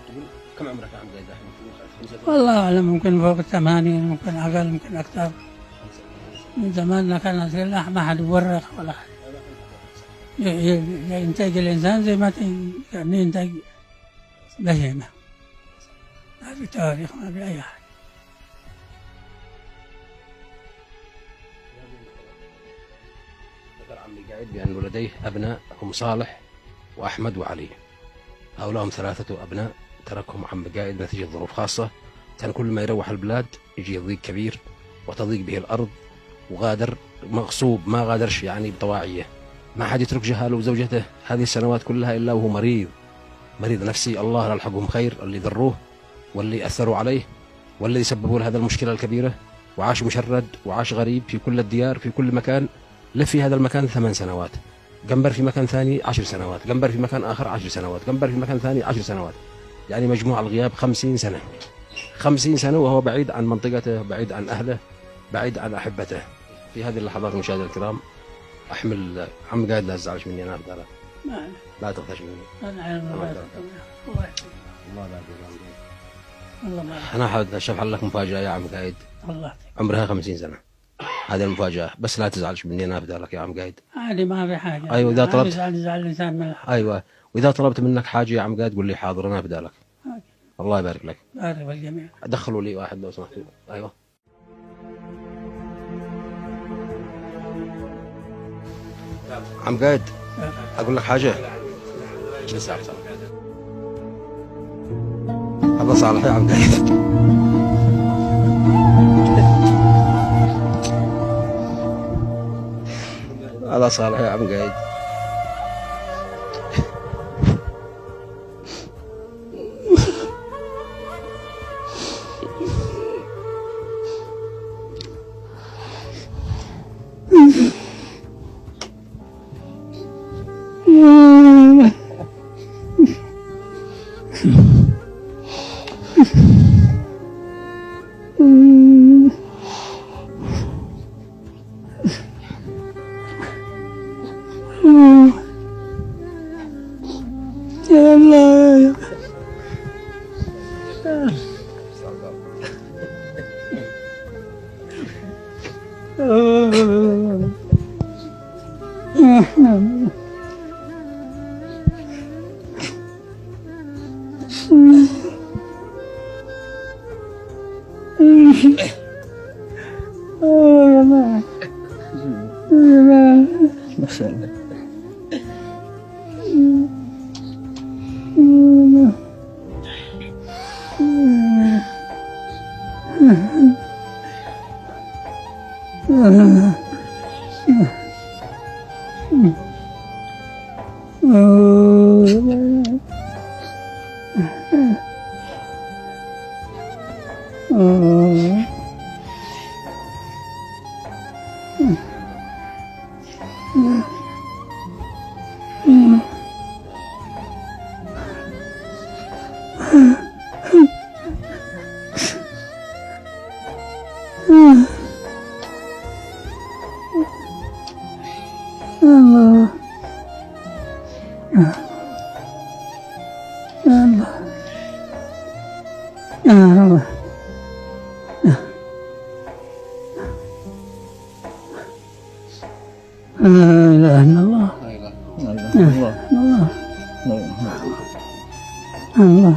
A: تقول كم عمرك يا عم قايد أحمد؟
G: والله أعلم ممكن فوق 80 ممكن أقل ممكن أكثر. من زمان كان السلاح ما حد يورق ولا حد. ينتج الإنسان زي ما كان ينتج بهيمة. ما في تاريخ ما في أي حاجة.
A: ذكر عمي قايد بأن لديه أبناء هم صالح وأحمد وعلي. هؤلاء هم 3 أبناء تركهم عم قايد نتيجة ظروف خاصة. كان كل ما يروح البلاد يجي ضيق كبير وتضيق به الأرض، وغادر مغصوب، ما غادرش يعني بطواعية. ما حد يترك جهاله وزوجته هذه السنوات كلها إلا وهو مريض نفسي. الله يلحقهم خير اللي ضروه واللي أثروا عليه والذي سببوا له هذا المشكلة الكبيرة. وعاش مشرد وعاش غريب في كل الديار في كل مكان. لف في هذا المكان 8 سنوات، قنبر في مكان ثاني 10 سنوات، قنبر في مكان آخر 10 سنوات، قنبر في مكان ثاني 10 سنوات، يعني مجموع الغياب 50 سنة. 50 سنة وهو بعيد عن منطقته، بعيد عن أهله، بعيد عن أحبته. في هذه اللحظات مشاهدينا الكرام أحمل عم قايد لا تزعلش مني أنا أبدا. لا تغتش مني.
G: أنا عارف.
A: الله يبارك
G: الله
A: أنا حاب أشرح لك مفاجأة يا عم قايد.
G: الله
A: عمرها 50 سنة. هذه المفاجأة، بس لا تزعلش مني أنا أبدا لك يا عم قايد.
G: عادي ما في حاجة.
A: أيوة إذا طلبت
G: يزعل الإنسان من الحق.
A: أيوة وإذا طلبت منك حاجة يا عم قايد قول لي حاضر أنا أبدا لك. الله يبارك لك.
G: بارك الجميع.
A: دخلوا لي واحد لو سمحتوا. أيوة عم قايد أقول لك حاجة. اجلس يا عم صالح. هذا صالح يا عم قايد. هذا صالح يا عم قايد.
G: يا الله يا إله إلا الله. الله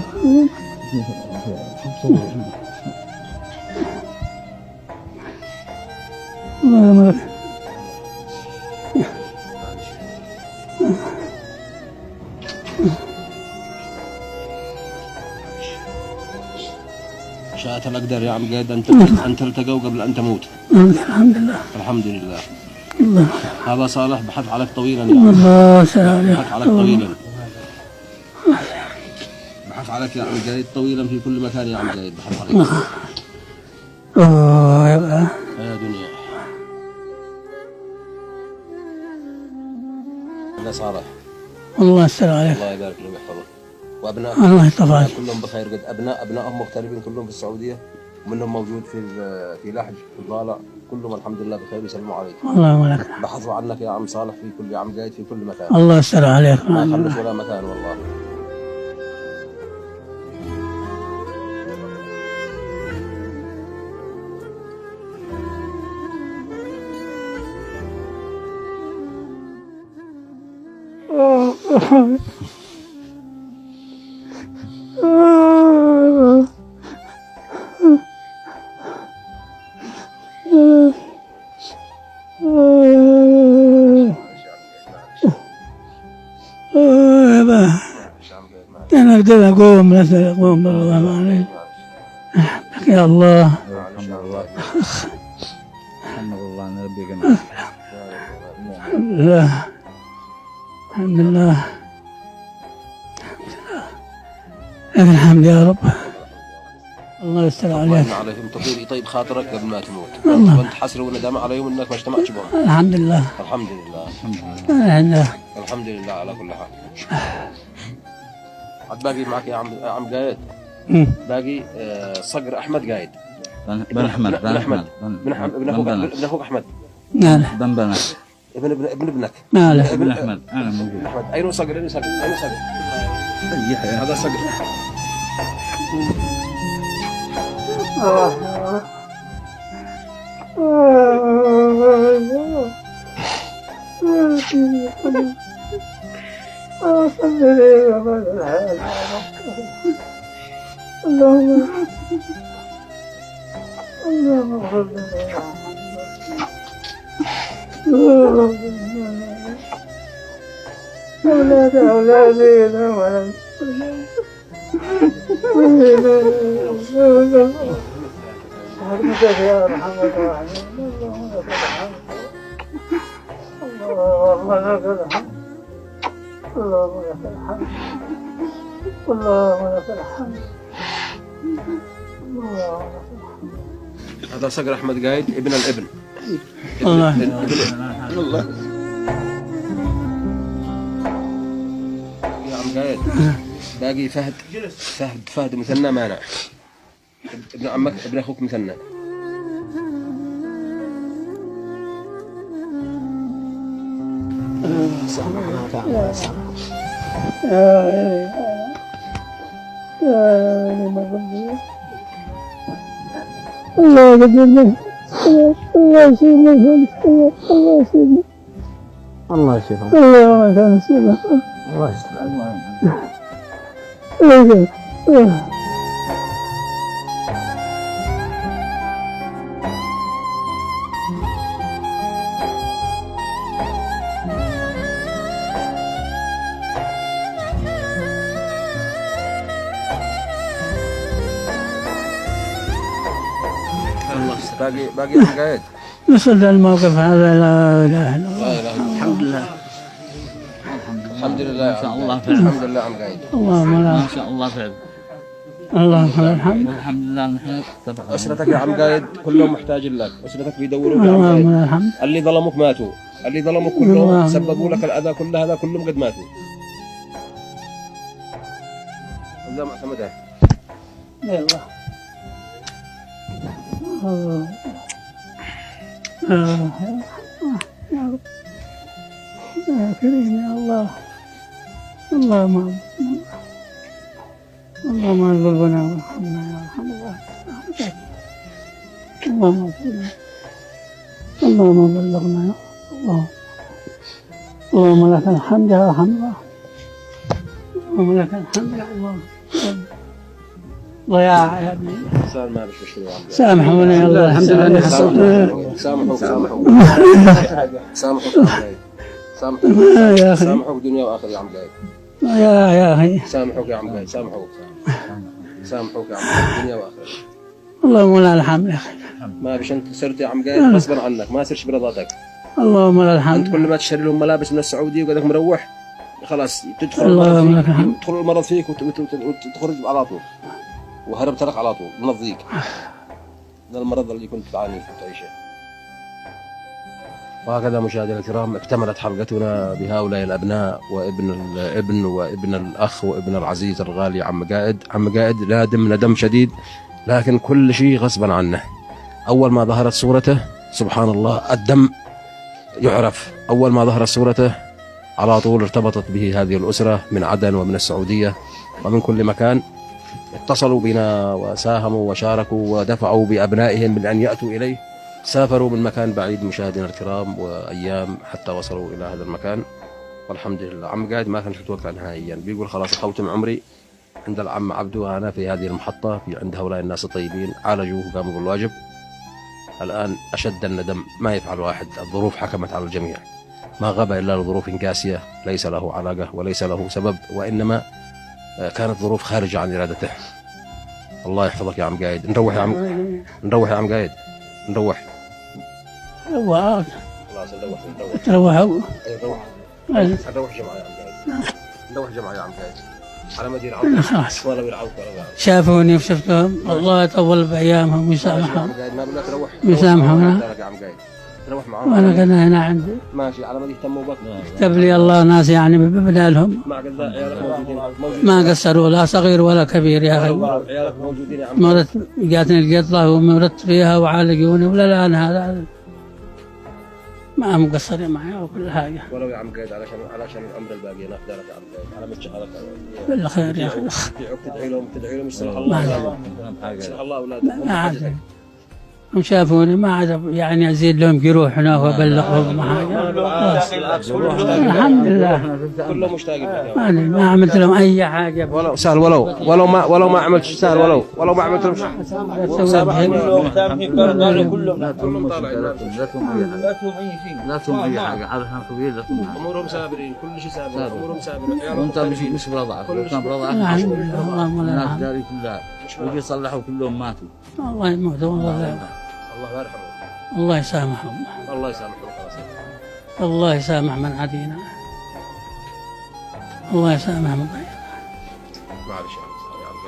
G: الله يبارك.
A: شاءت الأقدار يا عم قايد أن تلتقوا قبل أن تموت.
G: الحمد لله.
A: الحمد لله.
G: الله.
A: هذا صالح بحث عليك طويلا يا عم.
G: الله سلام.
A: بحث عليك طويلا. بحث عليك يا عم قايد طويلا في كل مكان يا عم قايد بحث عليك. يا دنيا. الله صالح.
G: الله يستر عليك.
A: الله يبارك لهم ويحفظهم. وابناء
G: الله يحفظك.
A: كلهم بخير، قد ابنائهم مغتربين كلهم في السعوديه، ومنهم موجود في لحج في الضالع، كلهم الحمد لله بخير ويسلموا عليك.
G: الله يبارك.
A: بحثوا عنك يا عم صالح في كل عم قايد في كل مكان.
G: الله يستر عليك.
A: ما خلف ولا مكان والله.
G: أنا أقدر أقوم مثلا أقوم بالله عليك. يا الله.
B: الحمد لله. الحمد لله أنا ربي جميل.
G: الحمد لله. الحمد لله. لك الحمد يا رب. الله يستر عليك.
A: عليهم تطيب يطيب خاطرك قبل ما تموت.
G: الله.
A: وانت حسره وندامة عليهم انك ما اجتمعتش بهم.
G: الحمد لله.
A: الحمد لله. الحمد لله. الحمد لله على كل حال. عاد باقي معك يا عم قايد. باقي صقر احمد قايد.
B: بن احمد.
A: ابن اخوك احمد.
G: نعم.
B: بن بنك.
A: ابن ابنك.
G: نعم.
B: ابن احمد انا موجود.
A: احمد اين صقر؟ اين صقر؟ اين صقر؟ هذا صقر.
G: حرمتك يا ارحم الراحمين. اللهم لك الحمد. اللهم لك الحمد. اللهم لك الحمد. اللهم لك الحمد.
A: هذا صقر احمد قايد ابن الابن.
G: الله.
A: الله. يا عم قايد باقي فهد مثنى مانع. ابن عمك ابن اخوك مثنى.
G: الله يقدرني. الله يسلمك. الله يسلمك.
F: الله يشفيك.
G: الله كان يسلمك.
F: الله يستر.
A: باقي عم قايد.
G: نصل الموقف هذا لا اله الا الله.
A: الحمد لله. الحمد لله
B: ما شاء الله فعلا.
A: الحمد لله عم قايد.
G: اللهم لا
B: ما شاء الله فعلا.
G: اللهم لك الحمد.
B: والحمد لله نحن
A: اسرتك يا عم قايد كلهم محتاجين لك، اسرتك بيدوروا يا عم
G: اللهم
A: قايد.
G: لك الحمد.
A: اللي ظلموك ماتوا، اللي ظلموك كلهم سببوا لك الاذى كل هذا كلهم قد ماتوا. الله معتمده.
G: يلا يا رب يا كريم يا الله. اللهم ارزقنا وارحمنا يا ارحم الراحمين. اللهم اغفرنا. اللهم بلغنا يا الله. اللهم لك الحمد يا ارحم الراحمين. اللهم لك الحمد يا الله. ضياع يا ابني.
A: ما فيش مشكله يا عم.
G: سامحوني يا الله. الحمد لله اني حصلت.
A: سامحوك سامحوك
G: يا اخي.
A: سامحوك دنيا واخره يا عم قايد.
G: يا اخي.
A: سامحوك يا عم قايد. سامحوك يا عم قايد دنيا واخره.
G: اللهم لك الحمد يا اخي.
A: ما فيش، انت صرت يا عم قايد غصبا عنك، ما صرش برضاتك.
G: اللهم لك الحمد.
A: انت كل ما تشتري لهم ملابس من السعوديه وقالك مروح خلاص تدخل
G: اللهم لك الحمد.
A: تدخل المرض فيك وتخرج على طول، وهربت لك على طول من الضيق. من المرض اللي كنت تعانيه وتعيشه. وهكذا مشاهدينا الكرام اكتملت حلقتنا بهؤلاء الابناء وابن الابن وابن الاخ وابن العزيز الغالي عم قائد. عم قائد نادم ندم شديد، لكن كل شيء غصبا عنه. اول ما ظهرت صورته سبحان الله الدم يعرف. اول ما ظهرت صورته على طول ارتبطت به هذه الاسره من عدن ومن السعوديه ومن كل مكان. اتصلوا بنا وساهموا وشاركوا ودفعوا بابنائهم من ان ياتوا اليه. سافروا من مكان بعيد مشاهدينا الكرام وايام حتى وصلوا الى هذا المكان، والحمد لله. عم قايد ما كان يتوقع نهائيا، بيقول خلاص خوتم عمري عند العم عبده. انا في هذه المحطه في عند هؤلاء الناس الطيبين، عالجوه وقاموا بالواجب. الان اشد الندم ما يفعل واحد، الظروف حكمت على الجميع. ما غاب الا لظروف قاسيه ليس له علاقه وليس له سبب، وانما كانت ظروف خارجه عن ارادته. الله يحفظك يا عم قايد. نروح يا عم، نروح يا عم قايد، نروح.
G: روح.
A: خلاص نروح.
G: روح.
A: نروح جماعه يا عم قايد. نروح جماعه يا عم قايد. على ما يدير عوض.
G: خلاص.
A: ولا يرعوك ولا يرعوك.
G: شافوني وشفتهم، الله يطول بايامهم ويسامحهم.
A: ما بقول لك روح.
G: يسامحونا.
A: روح معاهم.
G: وانا كنا هنا عندي.
A: ماشي على ما يهتموا بك.
G: كتب لي الله ناس يعني ببدالهم.
A: ما قد عيالك موجودين.
G: ما قصروا لا صغير ولا كبير يا اخي.
A: عيالك موجودين يا عم.
G: مرت جاتني القطله ومرت فيها وعالجوني ولا الان هذا ما مقصرين معي وكل حاجه.
A: ولو يا عم قايد علشان العمر الباقي ناخذ لك يا عم قايد على متشعرك.
G: بالخير يا اخي.
A: تدعي لهم يصلح الله. يصلح الله اولادهم.
G: ما عاد هم شافوني ما عاد يعني ازيد لهم جروح هنا وابلغهم حاجه. الحمد لله
A: كلهم مشتاقين لك.
G: ما عملت لهم اي حاجه.
A: ولو سهل ولو ما عملت سهل ولو ما عملت لهم كلهم طالعين.
B: لا تهم اي حاجه. عارفها كبير لا تهم.
A: امورهم سابرين، كل شيء سابر، امورهم سابر.
B: وانت مش برضعك، لو كان برضعك الناس داري كلها ويجي يصلحوا كلهم ماتوا.
G: الله يموت والله.
A: الله يرحمه.
G: الله يسامحهم.
A: الله يسامحه.
G: الله يسامح من عدينا. الله يسامح من ضيعنا.
A: معلش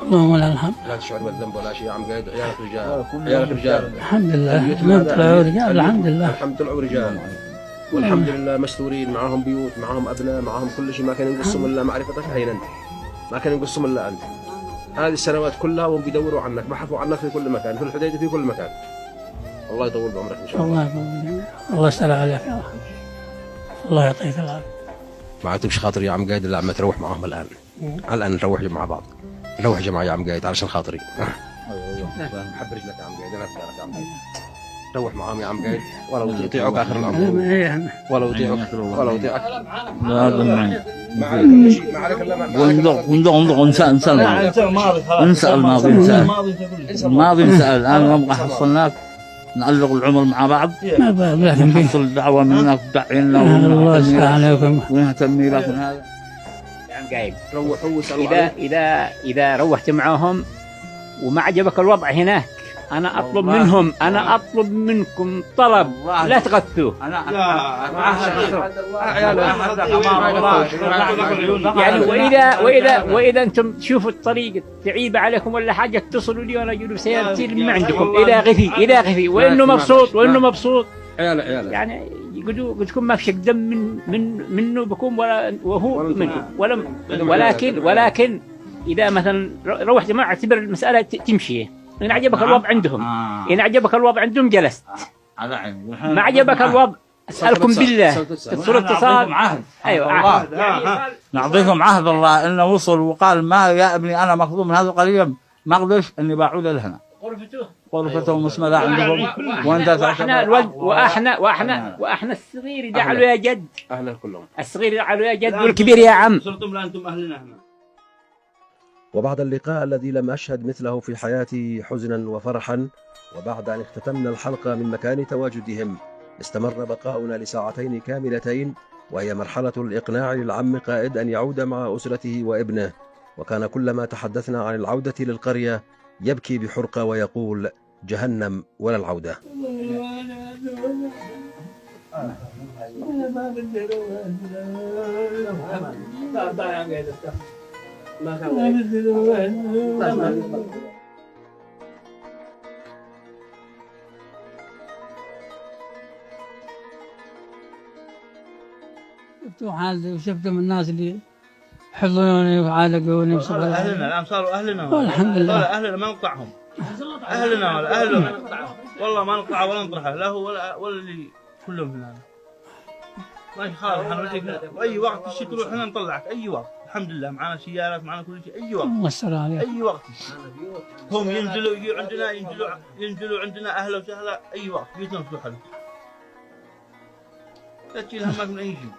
G: اللهم لك الحمد.
A: لا تشعر بالذنب ولا شيء يا عم قايد. عيالك رجال. عيالك رجال.
G: الحمد لله. ما طلعوا رجال الحمد لله.
A: الحمد لله رجال. والحمد لله مستورين، معاهم بيوت، معاهم ابناء، معاهم كل شيء. ما كان ينقصهم الا معرفتك هين انت. ما كان ينقصهم الا انت. هذه السنوات كلها وهم بيدوروا عنك، بحثوا عنك في كل مكان، في الحديده في كل مكان. الله يطول بعمرك ان شاء الله.
G: الله يطول. الله يستر عليك يا رب. الله يعطيك العافيه.
A: ما عتبش خاطر يا عم قايد الا عم تروح معاهم الان. الان نروح مع بعض. نروح جماعه يا عم قايد علشان خاطري. حب رجلك يا عم قايد، انا افتكرك يا عم قايد. روح معاهم يا عم قايد ولو يطيعوك اخر العمر. ولو يطيعك.
B: انسى الماضي انسى. الان نبغى حصلناك نعلق العمر مع بعض. نحصل الدعوه منك ودعين لنا.
G: الله يستر عليكم
B: ونهتم لكم. هذا
J: يا عم قايد
A: روحوا واسالوا
J: اذا روحت معاهم وما عجبك الوضع هناك أنا أطلب منهم، أنا أطلب منكم طلب لا تغثوه. يعني وإذا أنتم تشوفوا الطريق تعيب عليكم ولا حاجة اتصلوا لي وأنا أجيب سيارتي من عندكم إلى غثي وإنه مبسوط يعني قد يكون ما في شك دم منه بكم وهو منه ولكن إذا مثلا روح جماعة اعتبر المسألة تمشي. إن عجبك الوضع عندهم إن عجبك الوضع عندهم جلست، ما عجبك الوضع أسألكم بالله تتصلوا اتصال. أيوة عهد.
B: نعطيكم عهد الله إنه وصل وقال ما يا ابني أنا مخضوم من هذا القرية ما أقدرش إني بعود لهنا غرفته مسملة عندهم وأنت وإحنا الصغير يدعوا يا جد،
A: أهلا كلهم
J: الصغير يدعوا يا جد والكبير يا عم.
C: صرتم لأنتم أهلنا هنا.
A: وبعد اللقاء الذي لم أشهد مثله في حياتي حزنا وفرحا، وبعد أن اختتمنا الحلقة من مكان تواجدهم، استمر بقاؤنا لساعتين كاملتين، وهي مرحلة الإقناع للعم قائد أن يعود مع أسرته وابنه. وكان كلما تحدثنا عن العودة للقرية يبكي بحرقة ويقول جهنم ولا العودة.
G: شفت من الناس اللي حضنوني وعالقوني
C: أهلنا الآن صاروا أهلنا
G: والحمد لله.
C: أهلنا ما نقطعهم، أهلنا ولا أهلهم والله ما نقطعه ولا نطرحه، لا هو ولا اللي كلهم هنا. ما يخالف حنوديك أي وقت تشي تروح هنا نطلعك أي وقت، الحمد لله معنا سيارات معنا كل شيء أي وقت. أي وقت هم ينزلوا يجوا عندنا ينزلوا عندنا أهلا وسهلا أي وقت بيتنا مفتوحة لهم. لا تشيل همك من أي شيء.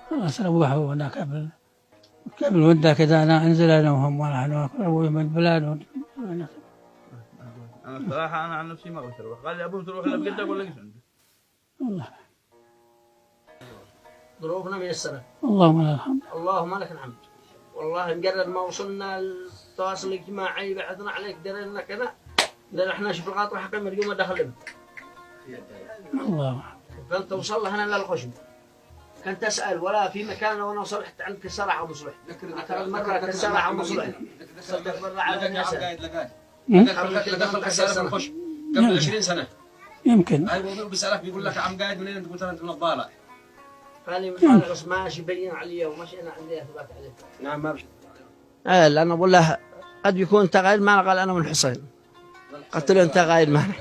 G: خلاص روحوا هناك قبل ودة كذا أنا أنزل أنا وهم ونحن أبوي من البلاد
C: أنا الصراحة أنا عن نفسي ما قلت أروح، قال لي أبوي تروح إلا بقدك ولا قيس عندك.
G: والله
D: ظروفنا ميسرة
G: اللهم لك الحمد.
D: اللهم لك الحمد. والله مجرد ما وصلنا التواصل الاجتماعي بعثنا عليك درينا كذا احنا شوف القاطر حق اليوم دخل
G: الله.
D: كنت توصل هنا للخشم كنت أسأل ولا في مكان وانا وصلت حتى عندك السرعة ومصلح أكثر مرة السرعة ومصلح صرت أتبرع على الناس
A: دخل كسالة الخشم قبل 20 سنة
G: يمكن.
A: هاي الموضوع بيسألك بيقول لك عم قاعد منين؟ تقول ترى أنت من الضالع.
D: قال لي بس ماشي بين علي ومشينا عندي أثبات عليه.
A: نعم ما بش.
D: لأنه بقول له قد يكون أنت قايد معنا، قال أنا من الحسين. قلت له أنت قايد معنا.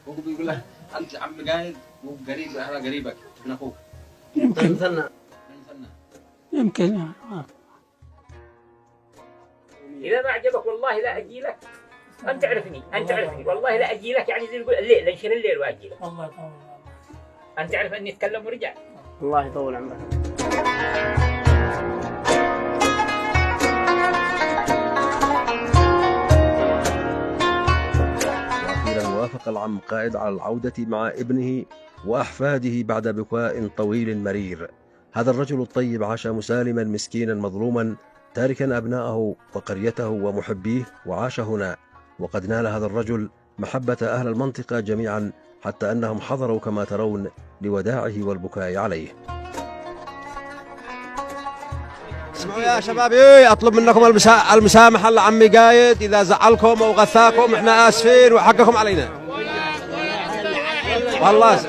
A: هو بيقول له أنت عم قايد مو قريب أنا قريبك ابن أخوك.
G: يمكن. يمكن.
J: إذا ما عجبك والله لا أجي لك. أنت تعرفني والله لا أجي لك، يعني زي يقول الليل لنشر الليل وأجي لك.
G: الله يطول.
J: أنت تعرف أني أتكلم ورجع.
D: الله يطول عمرك.
A: وأخيرا وافق العم قائد على العودة مع ابنه وأحفاده بعد بكاء طويل مرير. هذا الرجل الطيب عاش مسالما مسكينا مظلوما تاركا أبناءه وقريته ومحبيه وعاش هنا، وقد نال هذا الرجل محبة أهل المنطقة جميعا حتى أنهم حضروا كما ترون لوداعه والبكاء عليه. اسمعوا يا شباب، أطلب منكم المسامحة لعمي قايد إذا زعلكم أو غثاكم، إحنا آسفين وحقكم علينا. والله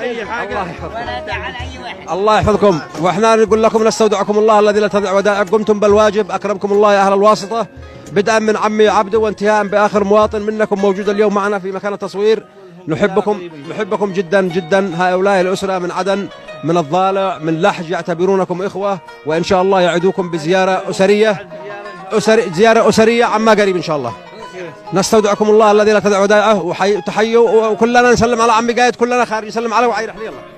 A: الله يحفظكم، واحنا نقول لكم نستودعكم الله الذي لا تضيع ودائعكم، قمتم بالواجب، اكرمكم الله يا اهل الواسطه، بدءا من عمي عبده وانتهاء باخر مواطن منكم موجود اليوم معنا في مكان التصوير. نحبكم جدا جدا. هؤلاء الاسره من عدن، من الضالع، من لحج، يعتبرونكم اخوه، وان شاء الله يعدوكم بزياره اسريه عما قريب ان شاء الله. نستودعكم الله الذي لا تضيع ودائعه، وتحيوا وكلنا نسلم على عمي قايد، كلنا خارج نسلم عليه وعير رحلة. يلا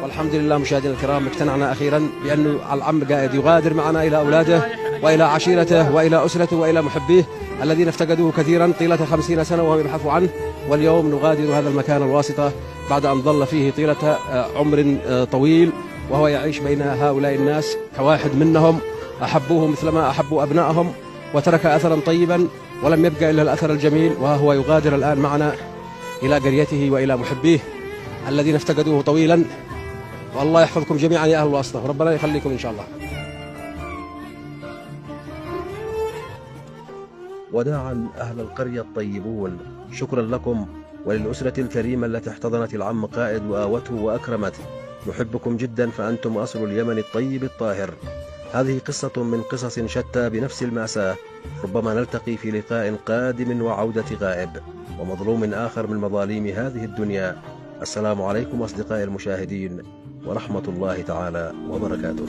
A: والحمد لله مشاهدينا الكرام اقتنعنا أخيرا بأنه العم قاعد يغادر معنا إلى أولاده وإلى عشيرته وإلى أسرته وإلى محبيه الذين افتقدوه كثيرا طيلة 50 سنة وهم يبحثوا عنه. واليوم نغادر هذا المكان الواسطة بعد أن ظل فيه طيلة عمر طويل وهو يعيش بين هؤلاء الناس كواحد منهم، أحبوه مثلما أحبوا أبنائهم، وترك أثرا طيبا ولم يبقى إلا الأثر الجميل، وهو يغادر الآن معنا إلى قريته وإلى محبيه الذين افتقدوه طويلا. والله يحفظكم جميعا يا أهل الواسطة، وربنا يخليكم إن شاء الله. وداعا أهل القرية الطيبون، شكرا لكم وللأسرة الكريمة التي احتضنت العم قائد وآوته وأكرمته. نحبكم جدا فأنتم أصل اليمن الطيب الطاهر. هذه قصة من قصص شتى بنفس المأساة، ربما نلتقي في لقاء قادم وعودة غائب ومظلوم آخر من مظاليم هذه الدنيا. السلام عليكم أصدقائي المشاهدين ورحمة الله تعالى وبركاته.